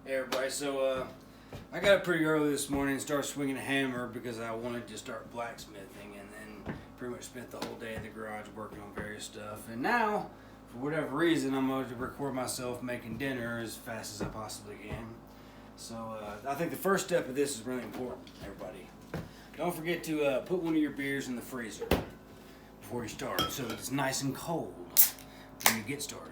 Hey everybody, so I got up pretty early this morning and started swinging a hammer because I wanted to start blacksmithing, and then pretty much spent the whole day in the garage working on various stuff. And now, for whatever reason, I'm going to record myself making dinner as fast as I possibly can. So I think the first step of this is really important, everybody. Don't forget to put one of your beers in the freezer before you start so that it's nice and cold when you get started.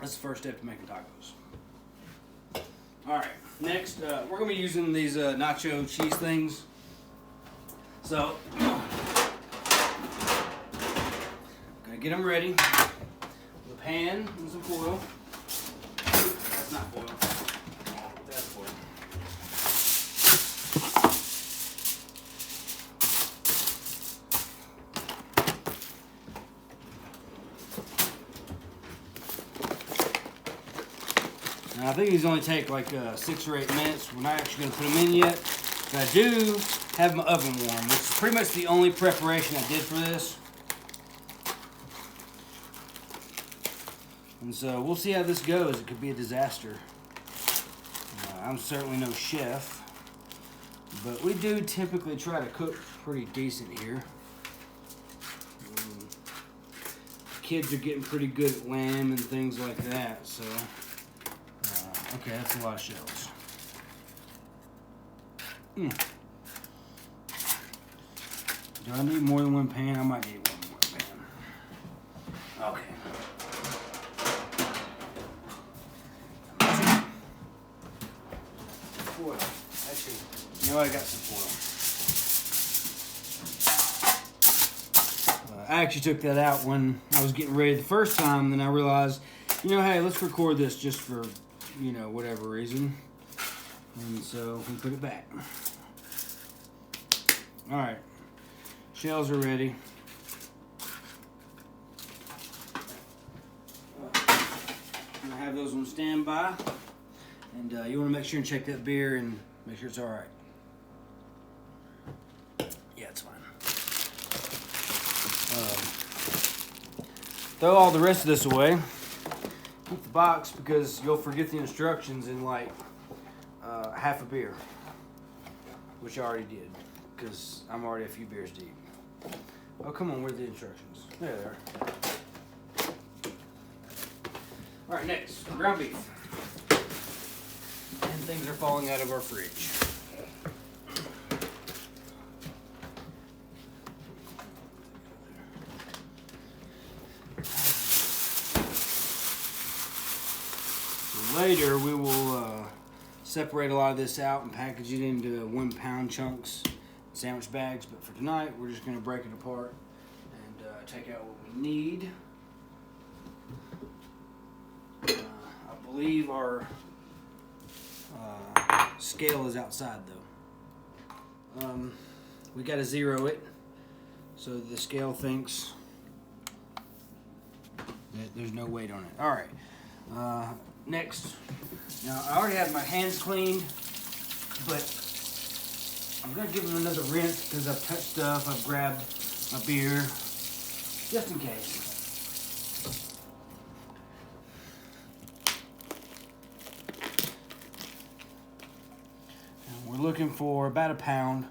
That's the first step to making tacos. Alright, next, we're going to be using these nacho cheese things. So, I'm going to get them ready with a pan and some foil. That's not foil. That's foil. Now, I think these only take like 6 or 8 minutes. We're not actually going to put them in yet. But I do have my oven warm, which is pretty much the only preparation I did for this. And so we'll see how this goes. It could be a disaster. I'm certainly no chef, but we do typically try to cook pretty decent here. Kids are getting pretty good at lamb and things like that, so... Okay, that's a lot of shells. Do I need more than one pan? I might need one more pan. Okay. Foil. Actually, you know I got some foil. I actually took that out when I was getting ready the first time, then I realized, you know, hey, let's record this just for, you know, whatever reason. And so we put it back. Alright. Shells are ready. I'm gonna have those on standby. And you want to make sure and check that beer and make sure it's alright. Yeah, it's fine. Throw all the rest of this away. Keep the box because you'll forget the instructions in like half a beer, which I already did because I'm already a few beers deep. Oh, come on, where's the instructions? There they are. All right, next, ground beef. And things are falling out of our fridge. Later, we will separate a lot of this out and package it into 1 pound chunks, sandwich bags. But for tonight, we're just going to break it apart and take out what we need. I believe our scale is outside, though. We got to zero it so the scale thinks that there's no weight on it. All right. Next, now I already have my hands cleaned, but I'm going to give them another rinse because I've touched stuff, I've grabbed my beer, just in case. And we're looking for about a pound.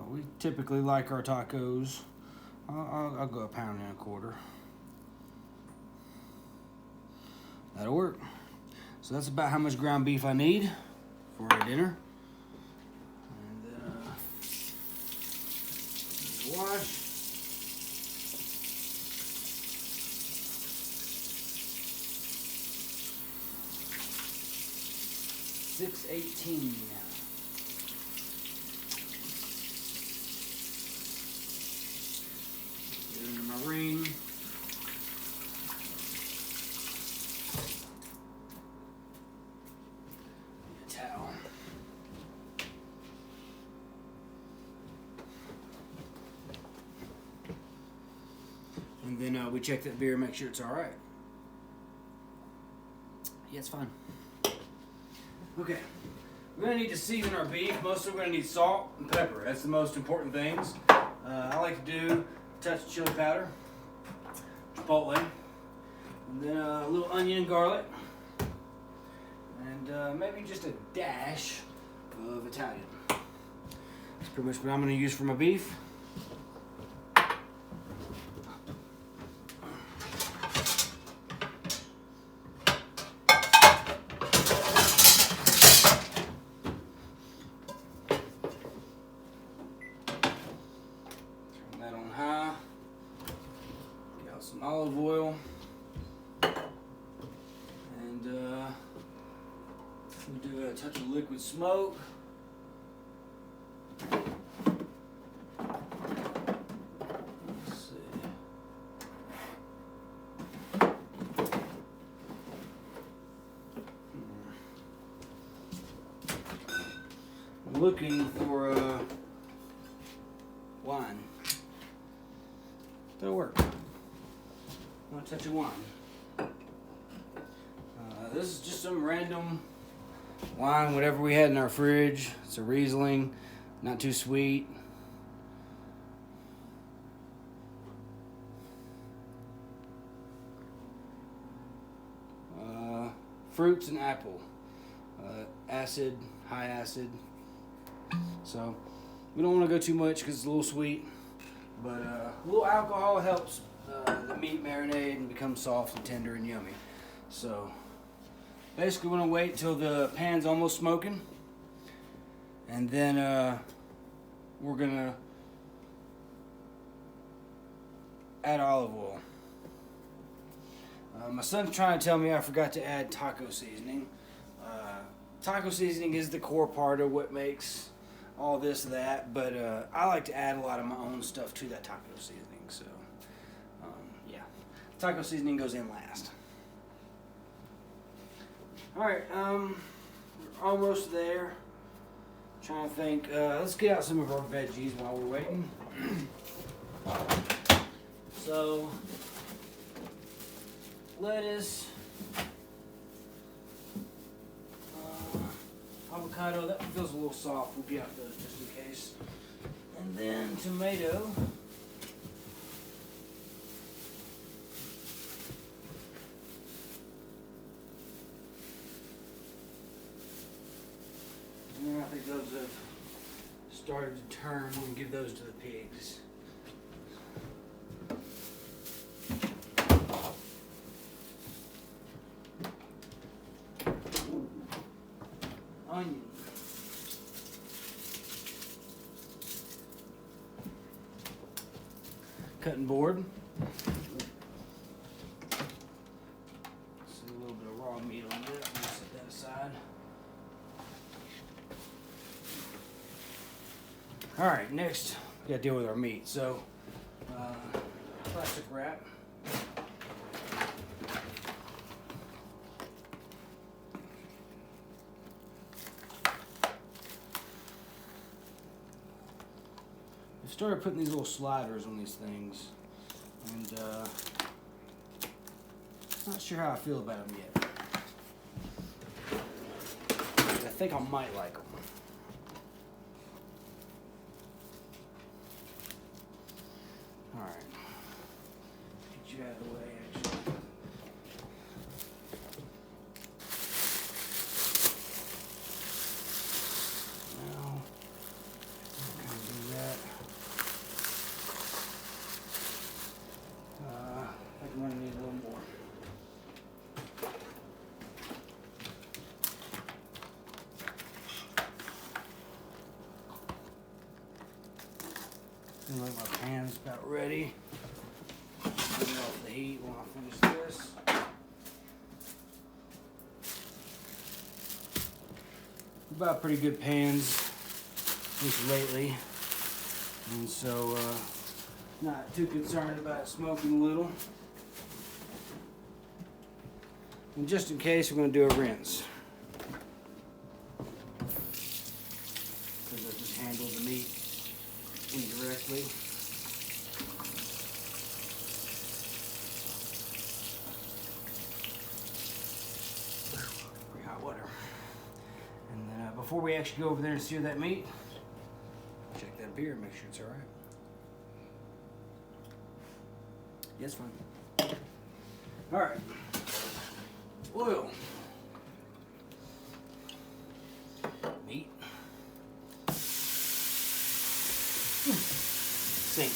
We typically like our tacos. I'll go 1.25 pounds. That'll work. So that's about how much ground beef I need for our dinner. And then wash. $6.18. Ring. A towel. and then we check that beer, make sure it's all right. Yeah, it's fine. Okay, we're gonna need to season our beef. Mostly we're gonna need salt and pepper. That's the most important things. I like to do a touch of chili powder, chipotle, and then a little onion and garlic, and maybe just a dash of Italian. That's pretty much what I'm gonna use for my beef. Some olive oil, and we'll do a touch of liquid smoke. Let's see. I'm looking for wine. That'll work. A touch of wine. This is just some random wine, whatever we had in our fridge. It's a Riesling, not too sweet. Fruits and apple. Acid, high acid. So we don't want to go too much because it's a little sweet, but a little alcohol helps the meat marinate and become soft and tender and yummy. So basically we're gonna wait till the pan's almost smoking, and then we're gonna add olive oil. My son's trying to tell me I forgot to add taco seasoning. Taco seasoning is the core part of what makes all this that, but I like to add a lot of my own stuff to that taco seasoning. So yeah, taco seasoning goes in last. Alright, we're almost there. Trying to think, let's get out some of our veggies while we're waiting. So, lettuce, avocado, that feels a little soft, we'll get out those just in case. And then tomato. And I think those have started to turn. We'll give those to the pigs. Onion. Cutting board. See a little bit of raw meat on this. I'm gonna set that aside. All right, next we got to deal with our meat. So, plastic wrap. I started putting these little sliders on these things, and not sure how I feel about them yet. I think I might like them. All right, get you out of the way, actually. Now, I'm gonna do that. I think I'm gonna need a little more. Seems like my pan's about ready. Turn off the heat while I finish this. We bought pretty good pans, at least lately, and so not too concerned about it smoking a little. And just in case, we're going to do a rinse, because I just handled the meat indirectly. before we actually go over there and sear that meat, check that beer and make sure it's all right. Yeah, it's fine. All right. Oil. Meat. Sink.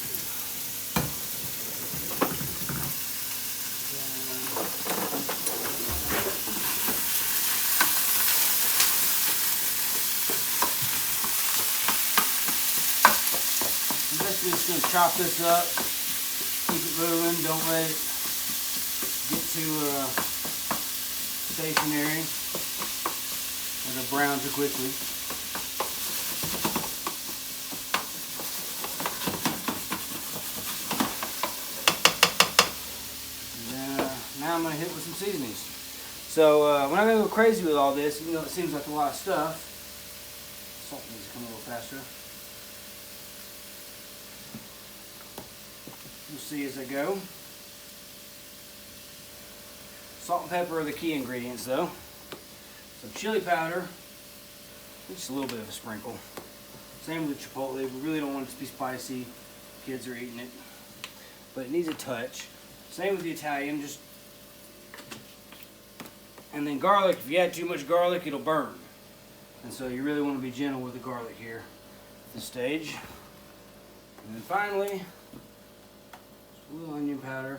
I'm just going to chop this up, keep it moving, don't let it get too stationary and it'll brown too quickly. And, now I'm going to hit it with some seasonings. So we're not going to go crazy with all this, even though it seems like a lot of stuff. Salt needs to come a little faster. You'll see as I go. Salt and pepper are the key ingredients though. Some chili powder, just a little bit of a sprinkle. Same with chipotle, we really don't want it to be spicy. Kids are eating it. But it needs a touch. Same with the Italian, just. And then garlic, if you add too much garlic, it'll burn. And so you really want to be gentle with the garlic here at this stage. And then finally, a little onion powder.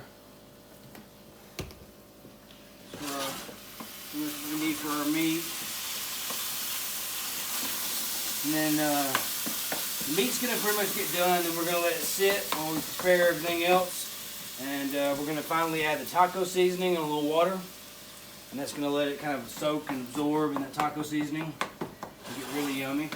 We need for our meat. And then the meat's going to pretty much get done, and we're going to let it sit while we prepare everything else. And we're going to finally add the taco seasoning and a little water. And that's going to let it kind of soak and absorb in that taco seasoning and get really yummy.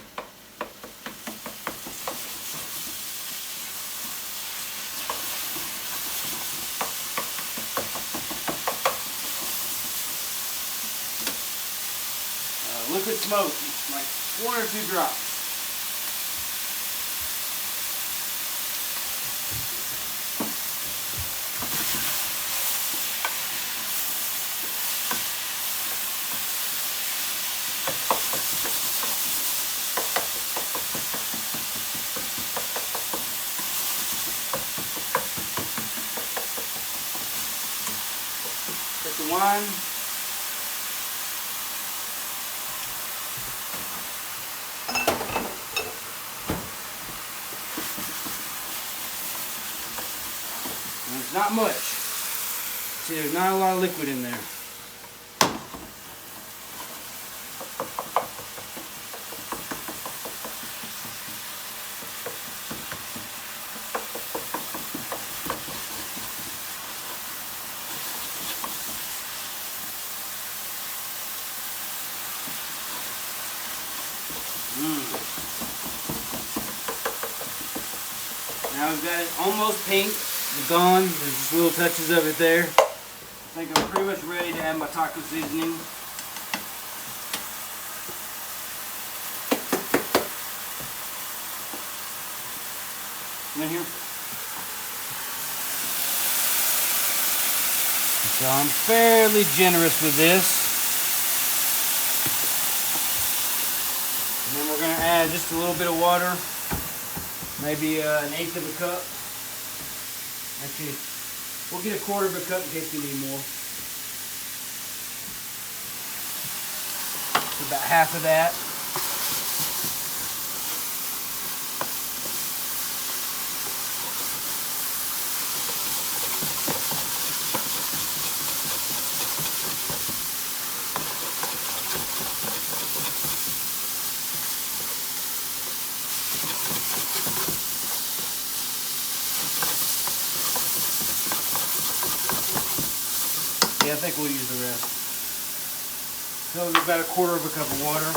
Liquid smoke, like 1 or 2 drops. Take the wine. Not much. See, there's not a lot of liquid in there. Now we've got it almost pink. It's gone. There's just little touches of it there. I think I'm pretty much ready to add my taco seasoning. Come in here. So I'm fairly generous with this. And then we're going to add just a little bit of water. Maybe 1/8 of a cup. Actually, we'll get 1/4 of a cup in case we need more. So about half of that. Yeah, I think we'll use the rest. So about 1/4 of a cup of water.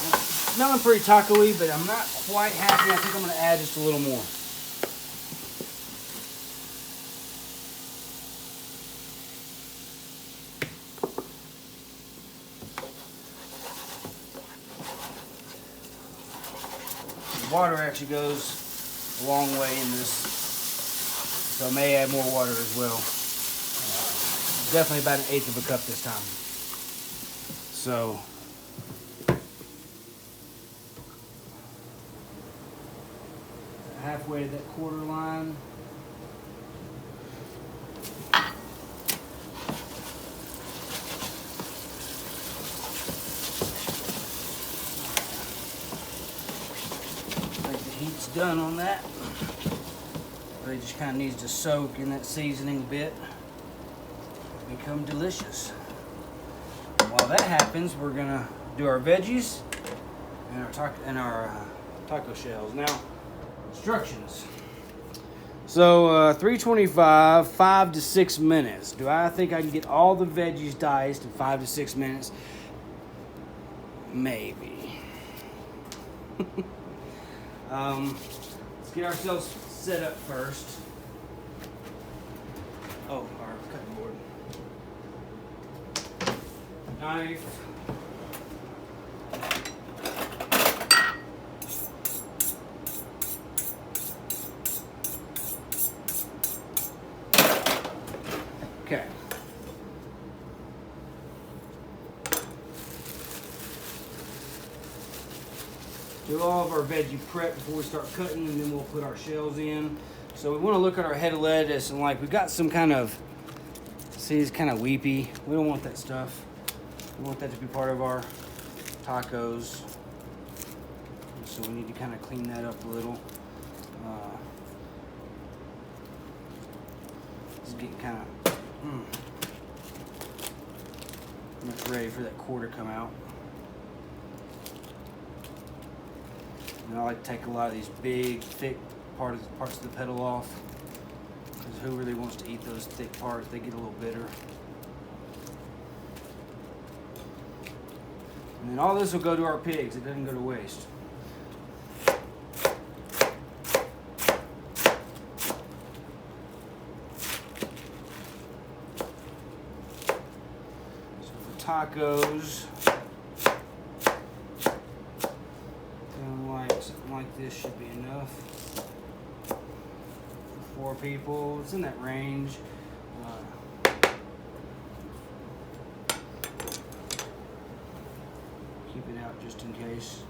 It's smelling pretty taco-y, but I'm not quite happy. I think I'm going to add just a little more. Water actually goes a long way in this, so I may add more water as well. definitely about 1/8 of a cup this time. So halfway to that quarter line. I think the heat's done on that. But it just kind of needs to soak in that seasoning a bit. Become delicious. And while that happens, we're gonna do our veggies and our taco shells. Now, instructions. So 325, 5 to 6 minutes. Do I think I can get all the veggies diced in 5 to 6 minutes? Maybe. Let's get ourselves set up first. Oh, our cutting board. Knife. Okay. Do all of our veggie prep before we start cutting, and then we'll put our shells in. So we want to look at our head of lettuce, and like we've got some kind of, see, it's kind of weepy. We don't want that stuff. We want that to be part of our tacos. So we need to kind of clean that up a little. It's getting kind of much ready for that core to come out. And I like to take a lot of these big, thick parts of the petal off, because who really wants to eat those thick parts? They get a little bitter. And then all this will go to our pigs. It doesn't go to waste. So for tacos, something like this should be enough for 4 people. It's in that range. Keep it out just in case.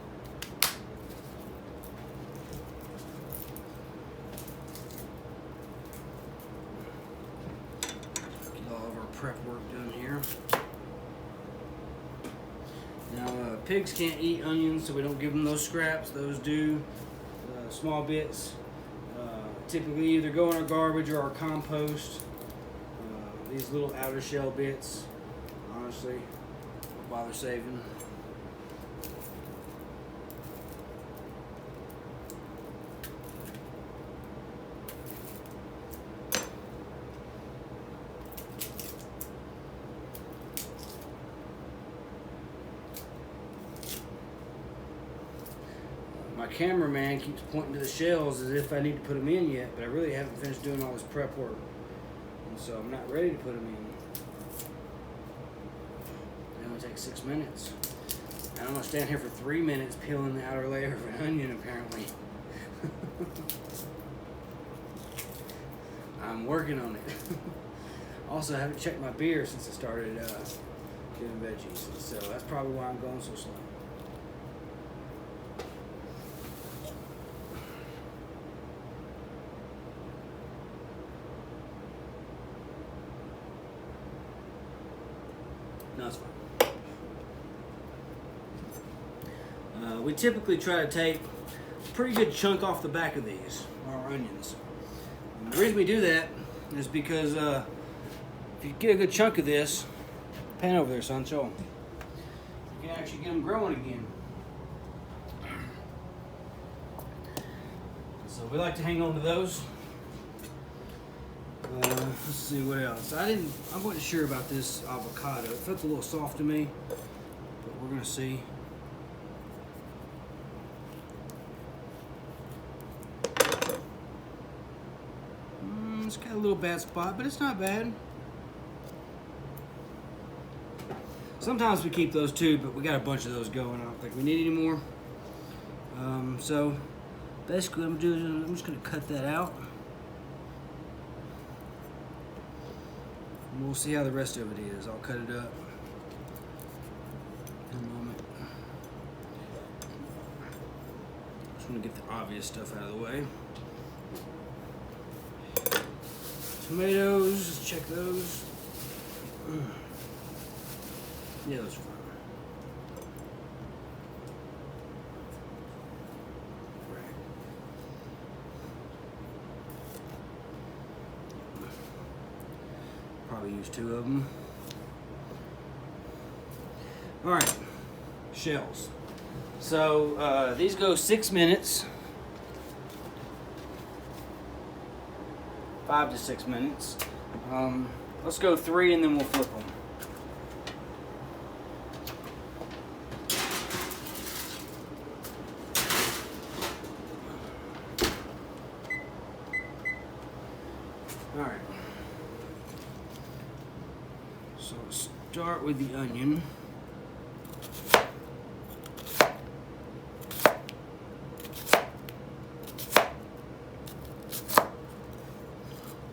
Get all of our prep work done here. Now, pigs can't eat onions, so we don't give them those scraps. Those do, small bits. Typically either go in our garbage or our compost. These little outer shell bits, honestly, don't bother saving. My cameraman keeps pointing to the shells as if I need to put them in yet, but I really haven't finished doing all this prep work. And so I'm not ready to put them in. It only takes 6 minutes. And I'm gonna stand here for 3 minutes peeling the outer layer of an onion, apparently. I'm working on it. Also, I haven't checked my beer since I started doing veggies, so that's probably why I'm going so slow. No, it's fine. We typically try to take a pretty good chunk off the back of these, our onions. And the reason we do that is because if you get a good chunk of this, pan over there, son, show them. You can actually get them growing again. So we like to hang on to those. Let's see what else. I wasn't sure about this avocado. It felt a little soft to me, but we're gonna see. It's got a little bad spot, but it's not bad. Sometimes we keep those too, but we got a bunch of those going. I don't think we need any more. So basically what I'm doing is I'm just gonna cut that out. And we'll see how the rest of it is. I'll cut it up in a moment. Just want to get the obvious stuff out of the way. Tomatoes, just check those. Yeah, those are fine. Probably use 2 of them. All right, shells. So these go 6 minutes. 5 to 6 minutes. Let's go 3 and then we'll flip them. All right. So start with the onion.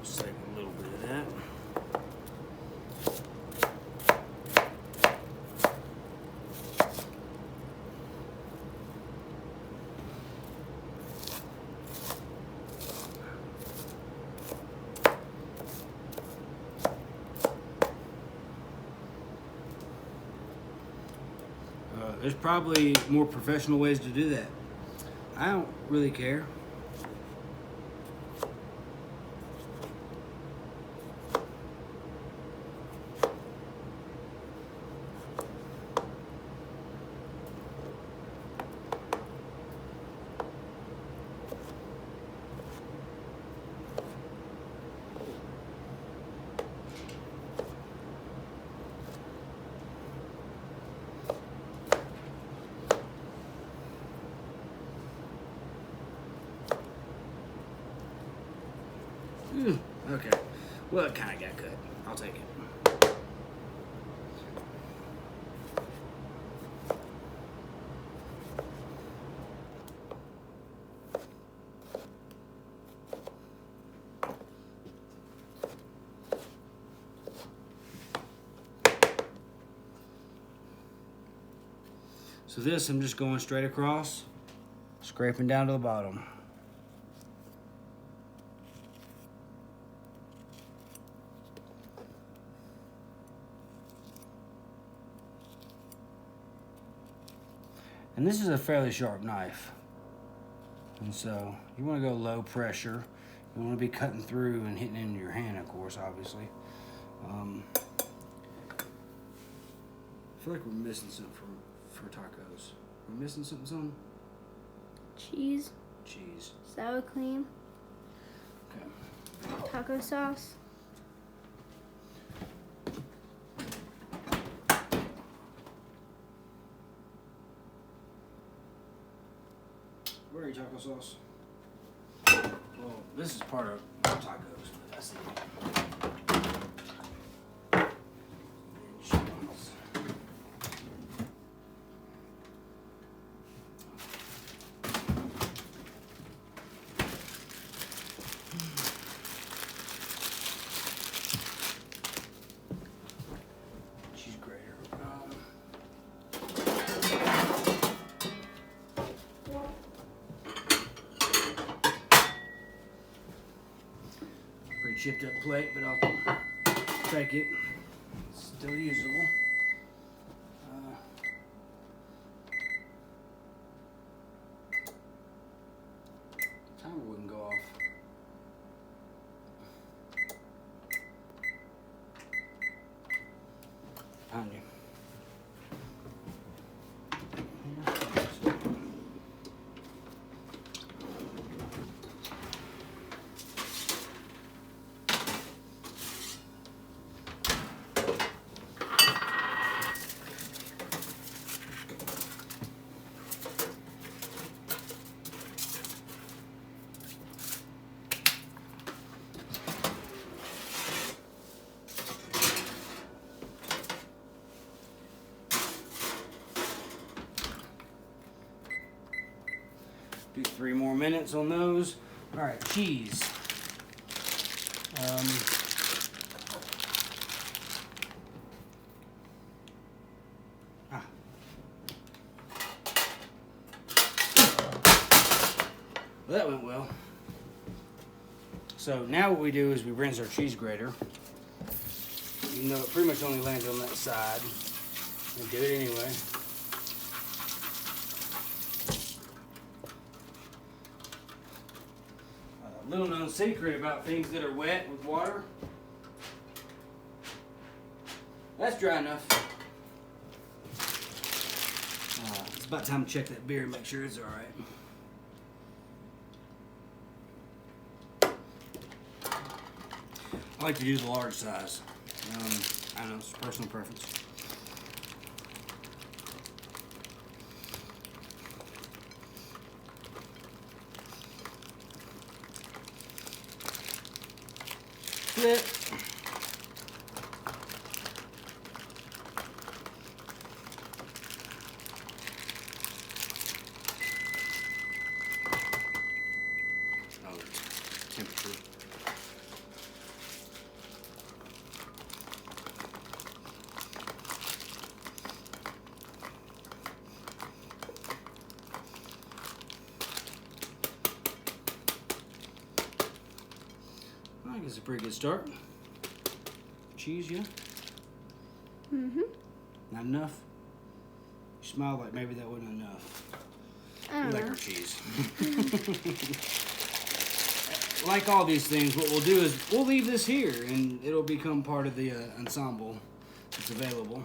Save a little bit of that. There's probably more professional ways to do that. I don't really care. Okay. Well, it kind of got cut. I'll take it. So this, I'm just going straight across, scraping down to the bottom. And this is a fairly sharp knife. And so you want to go low pressure. You want to be cutting through and hitting into your hand, of course, obviously. I feel like we're missing something for tacos. We're missing something? Cheese. Cheese. Sour cream. Okay. Taco sauce. Where are your taco sauce? Well, this is part of tacos, but that's the cheese grater. Pretty chipped up plate, but I'll take it. It's still usable. Timer wouldn't go off. Behind you. Do 3 more minutes on those. All right, cheese. Well, that went well. So now what we do is we rinse our cheese grater. Even though it pretty much only lands on that side. We do it anyway. A little known secret about things that are wet with water. That's dry enough. It's about time to check that beer and make sure it's alright. I like to do the large size. I don't know, it's personal preference. Flip. Oh, temperature. I think it's a pretty good start. Cheese, yeah? Mm-hmm. Not enough? You smile like maybe that wasn't enough. I don't Like know. our cheese. Like all these things, what we'll do is we'll leave this here and it'll become part of the ensemble that's available.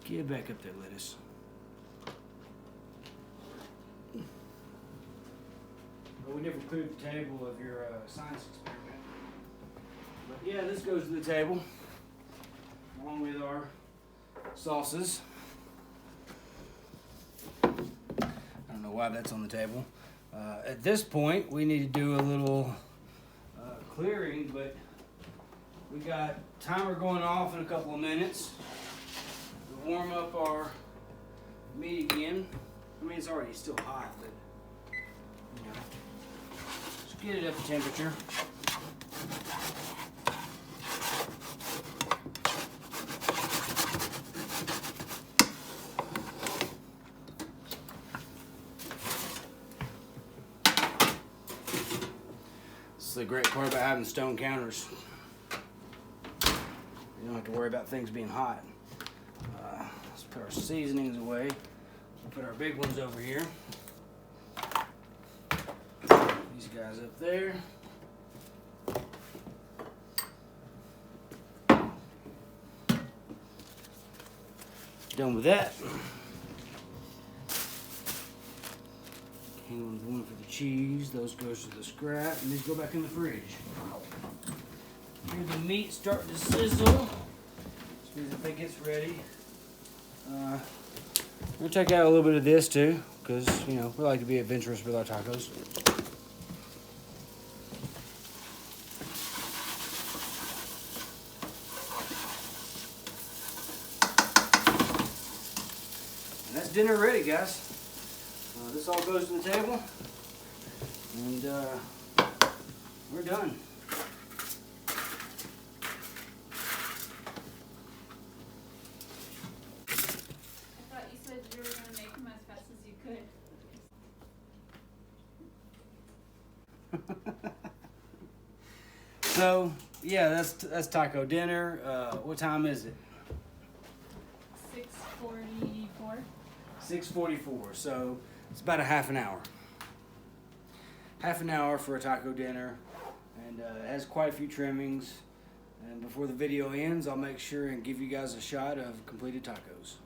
Get back up there, lettuce. Well, we never cleared the table of your science experiment. But yeah, this goes to the table along with our sauces. I don't know why that's on the table. At this point, we need to do a little clearing, but we got timer going off in a couple of minutes. We'll warm up our meat again. I mean, it's already still hot, but you know, just get it up to temperature. This is the great part about having stone counters. You don't have to worry about things being hot. Let's put our seasonings away. We'll put our big ones over here. These guys up there. Done with that. Hang on to one for the cheese. Those goes to the scrap, and these go back in the fridge. Here's the meat starting to sizzle. This means if it gets ready. I'm gonna take out a little bit of this too, because you know we like to be adventurous with our tacos. And that's dinner ready, guys. This all goes to the table, and we're done. You were going to make them as fast as you could. So yeah, that's taco dinner. What time is it? 6:44. 6:44. So it's about a half an hour. Half an hour for a taco dinner, and it has quite a few trimmings. And before the video ends, I'll make sure and give you guys a shot of completed tacos.